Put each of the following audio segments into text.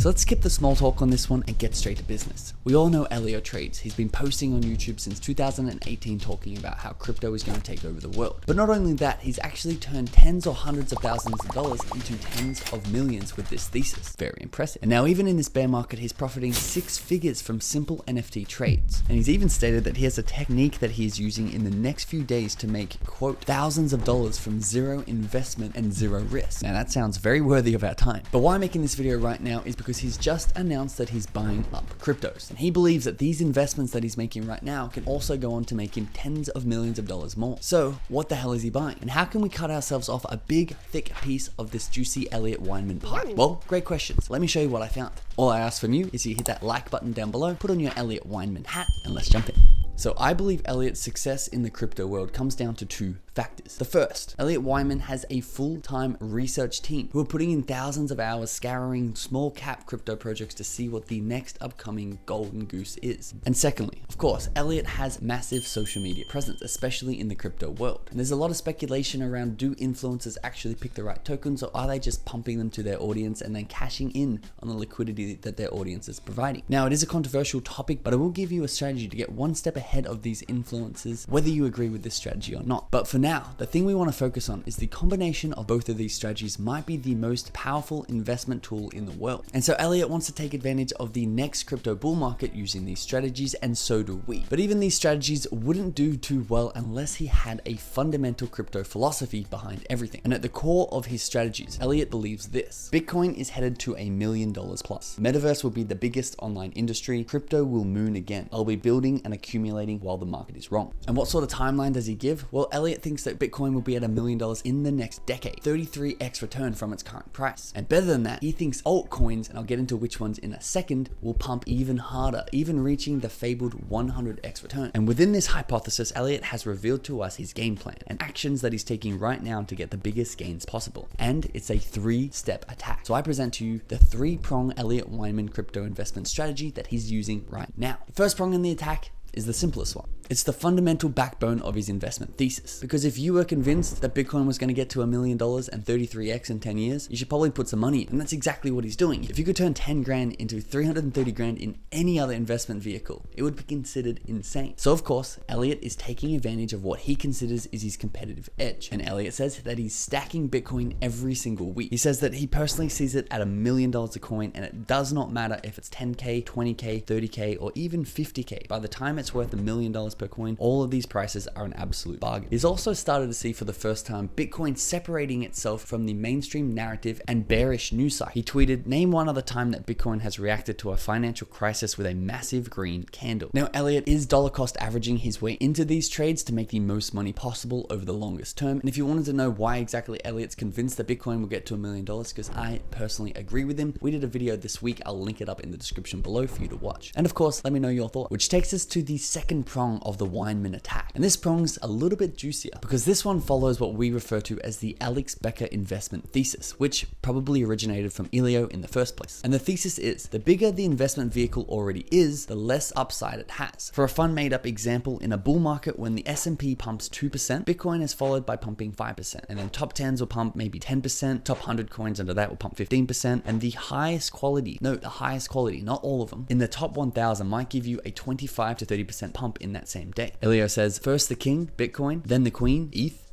So let's skip the small talk on this one and get straight to business. We all know EllioTrades. He's been posting on YouTube since 2018 talking about how crypto is going to take over the world. But not only that, he's actually turned tens or hundreds of thousands of dollars into tens of millions with this thesis. Very impressive. And now even in this bear market, he's profiting 6 figures from simple NFT trades. And he's even stated that he has a technique that he is using in the next few days to make, quote, thousands of dollars from zero investment and zero risk. Now that sounds very worthy of our time. But why I'm making this video right now is because he's just announced that he's buying up cryptos. And he believes that these investments that he's making right now can also go on to make him tens of millions of dollars more. So what the hell is he buying? And how can we cut ourselves off a big, thick piece of this juicy Elliot Weinman pie? Well, great questions. Let me show you what I found. All I ask from you is you hit that like button down below, put on your Elliot Weinman hat, and let's jump in. So I believe Elliot's success in the crypto world comes down to 2 factors. The first, Elliot Weinman has a full-time research team who are putting in thousands of hours scouring small cap crypto projects to see what the next upcoming golden goose is. And secondly, of course, Elliot has massive social media presence, especially in the crypto world. And there's a lot of speculation around, do influencers actually pick the right tokens, or are they just pumping them to their audience and then cashing in on the liquidity that their audience is providing? Now, it is a controversial topic, but I will give you a strategy to get one step ahead of these influencers, whether you agree with this strategy or not. But for now, the thing we want to focus on is the combination of both of these strategies might be the most powerful investment tool in the world. And so Elliot wants to take advantage of the next crypto bull market using these strategies, and so do we. But even these strategies wouldn't do too well unless he had a fundamental crypto philosophy behind everything. And at the core of his strategies, Elliot believes this: Bitcoin is headed to $1 million plus. Metaverse will be the biggest online industry. Crypto will moon again. I'll be building and accumulating while the market is wrong. And what sort of timeline does he give? Well, Elliot thinks that Bitcoin will be at $1 million in the next decade, 33x return from its current price. And better than that, he thinks altcoins, and I'll get into which ones in a second, will pump even harder, even reaching the fabled 100x return. And within this hypothesis, Elliot has revealed to us his game plan and actions that he's taking right now to get the biggest gains possible. And it's a 3-step attack. So I present to you the 3-prong Elliot Weinman crypto investment strategy that he's using right now. The first prong in the attack is the simplest one. It's the fundamental backbone of his investment thesis. Because if you were convinced that Bitcoin was going to get to $1 million and 33x in 10 years, you should probably put some money in. And that's exactly what he's doing. If you could turn 10 grand into 330 grand in any other investment vehicle, it would be considered insane. So of course, Elliot is taking advantage of what he considers is his competitive edge. And Elliot says that he's stacking Bitcoin every single week. He says that he personally sees it at $1 million a coin, and it does not matter if it's 10K, 20K, 30K, or even 50K. By the time it's worth $1 million per coin, all of these prices are an absolute bargain. He's also started to see for the first time Bitcoin separating itself from the mainstream narrative and bearish news site. He tweeted, "Name one other time that Bitcoin has reacted to a financial crisis with a massive green candle." Now, Elliot is dollar cost averaging his way into these trades to make the most money possible over the longest term. And if you wanted to know why exactly Elliot's convinced that Bitcoin will get to $1 million, because I personally agree with him, we did a video this week. I'll link it up in the description below for you to watch. And of course, let me know your thoughts, which takes us to the second prong of the Weinman attack. And this prong's a little bit juicier because this one follows what we refer to as the Alex Becker investment thesis, which probably originated from Ellio in the first place. And the thesis is, the bigger the investment vehicle already is, the less upside it has. For a fun made up example, in a bull market when the S&P pumps 2%, Bitcoin is followed by pumping 5%. And then top 10s will pump maybe 10%, top 100 coins under that will pump 15%, and the highest quality, note the highest quality, not all of them, in the top 1000 might give you a 25 to 30% pump in that same day. Ellio says, first the king, Bitcoin, then the queen, ETH,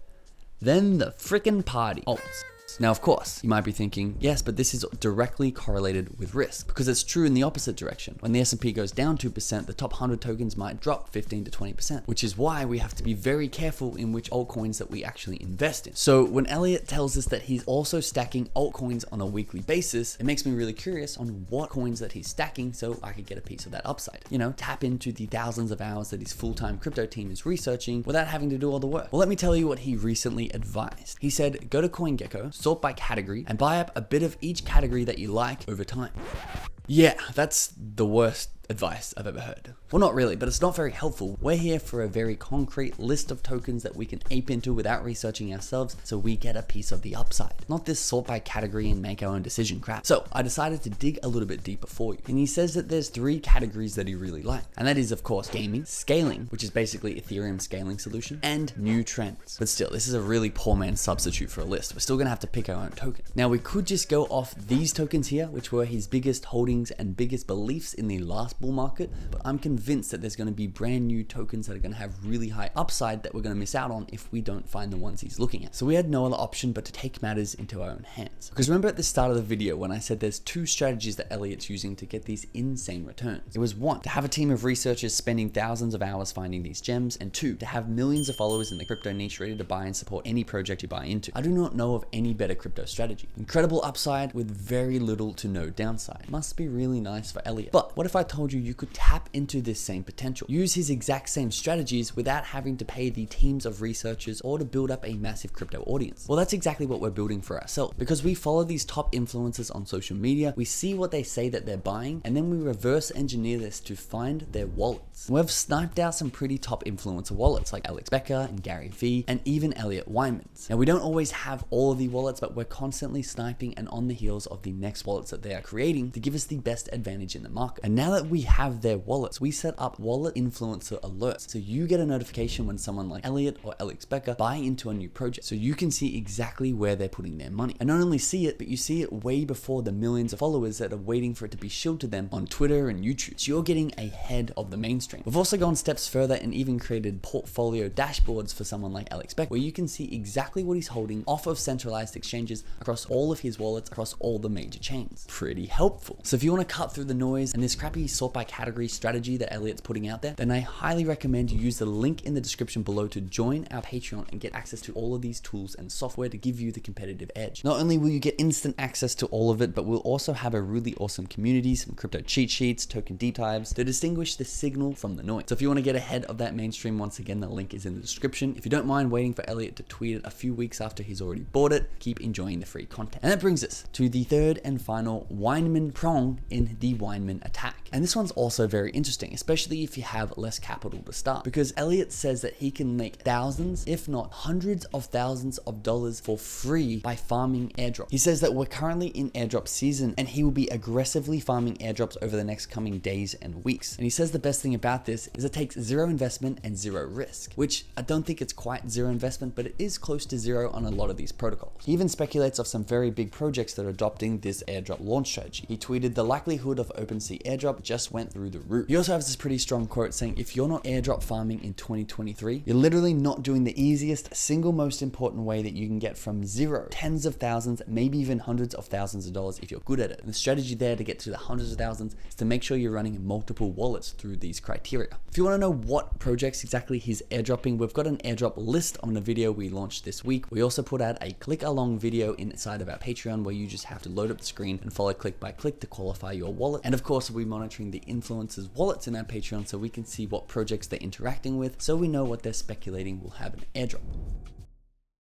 then the frickin' party, alts. Now, of course, you might be thinking, yes, but this is directly correlated with risk, because it's true in the opposite direction. When the S&P goes down 2%, the top 100 tokens might drop 15 to 20%, which is why we have to be very careful in which altcoins that we actually invest in. So when Elliot tells us that he's also stacking altcoins on a weekly basis, it makes me really curious on what coins that he's stacking so I could get a piece of that upside. You know, tap into the thousands of hours that his full-time crypto team is researching without having to do all the work. Well, let me tell you what he recently advised. He said, go to CoinGecko, sort by category, and buy up a bit of each category that you like over time. Yeah, that's the worst advice I've ever heard. Well, not really, but it's not very helpful. We're here for a very concrete list of tokens that we can ape into without researching ourselves, so we get a piece of the upside. Not this sort by category and make our own decision crap. So I decided to dig a little bit deeper for you. And he says that there's 3 categories that he really likes. And that is, of course, gaming, scaling, which is basically Ethereum scaling solution, and new trends. But still, this is a really poor man's substitute for a list. We're still gonna have to pick our own token. Now, we could just go off these tokens here, which were his biggest holdings and biggest beliefs in the last bull market, but I'm convinced that there's gonna be brand new tokens that are gonna have really high upside that we're gonna miss out on if we don't find the ones he's looking at. So we had no other option but to take matters into our own hands. Because remember at the start of the video when I said there's 2 strategies that Elliott's using to get these insane returns. It was 1, to have a team of researchers spending thousands of hours finding these gems, and 2, to have millions of followers in the crypto niche ready to buy and support any project you buy into. I do not know of any better crypto strategy. Incredible upside with very little to no downside. Must be really nice for Elliot. But what if I told you you could tap into this same potential? Use his exact same strategies without having to pay the teams of researchers or to build up a massive crypto audience. Well, that's exactly what we're building for ourselves, because we follow these top influencers on social media, we see what they say that they're buying, and then we reverse engineer this to find their wallets. And we've sniped out some pretty top influencer wallets like Alex Becker and Gary Vee and even Elliot Wyman's. Now, we don't always have all of the wallets, but we're constantly sniping and on the heels of the next wallets that they are creating to give us the best advantage in the market. And now that we have their wallets, we set up wallet influencer alerts. So you get a notification when someone like Elliot or Alex Becker buy into a new project. So you can see exactly where they're putting their money. And not only see it, but you see it way before the millions of followers that are waiting for it to be shilled to them on Twitter and YouTube. So you're getting ahead of the mainstream. We've also gone steps further and even created portfolio dashboards for someone like Alex Becker, where you can see exactly what he's holding off of centralized exchanges across all of his wallets, across all the major chains. Pretty helpful. So if you want to cut through the noise and this crappy sort by category strategy that Elliott's putting out there, then I highly recommend you use the link in the description below to join our Patreon and get access to all of these tools and software to give you the competitive edge. Not only will you get instant access to all of it, but we'll also have a really awesome community, some crypto cheat sheets, token deep dives to distinguish the signal from the noise. So if you want to get ahead of that mainstream, once again, the link is in the description. If you don't mind waiting for Elliot to tweet it a few weeks after he's already bought it, keep enjoying the free content. And that brings us to the 3rd and final Weinman prong in the Weinman attack. And this one's also very interesting, especially if you have less capital to start, because Elliot says that he can make thousands, if not hundreds of thousands of dollars for free by farming airdrops. He says that we're currently in airdrop season and he will be aggressively farming airdrops over the next coming days and weeks. And he says the best thing about this is it takes 0 investment and 0 risk, which I don't think it's quite 0 investment, but it is close to 0 on a lot of these protocols. He even speculates of some very big projects that are adopting this airdrop launch strategy. He tweeted, "The likelihood of OpenSea airdrop just went through the roof." He also has this pretty strong quote saying, "If you're not airdrop farming in 2023, you're literally not doing the easiest, single most important way that you can get from 0, tens of thousands, maybe even hundreds of thousands of dollars if you're good at it." And the strategy there to get to the hundreds of thousands is to make sure you're running multiple wallets through these criteria. If you want to know what projects exactly he's airdropping, we've got an airdrop list on a video we launched this week. We also put out a click along video inside of our Patreon where you just have to load up the screen and follow click by click to qualify your wallet. And of course, we'll be monitoring the influencers' wallets in our Patreon so we can see what projects they're interacting with, so we know what they're speculating will have an airdrop.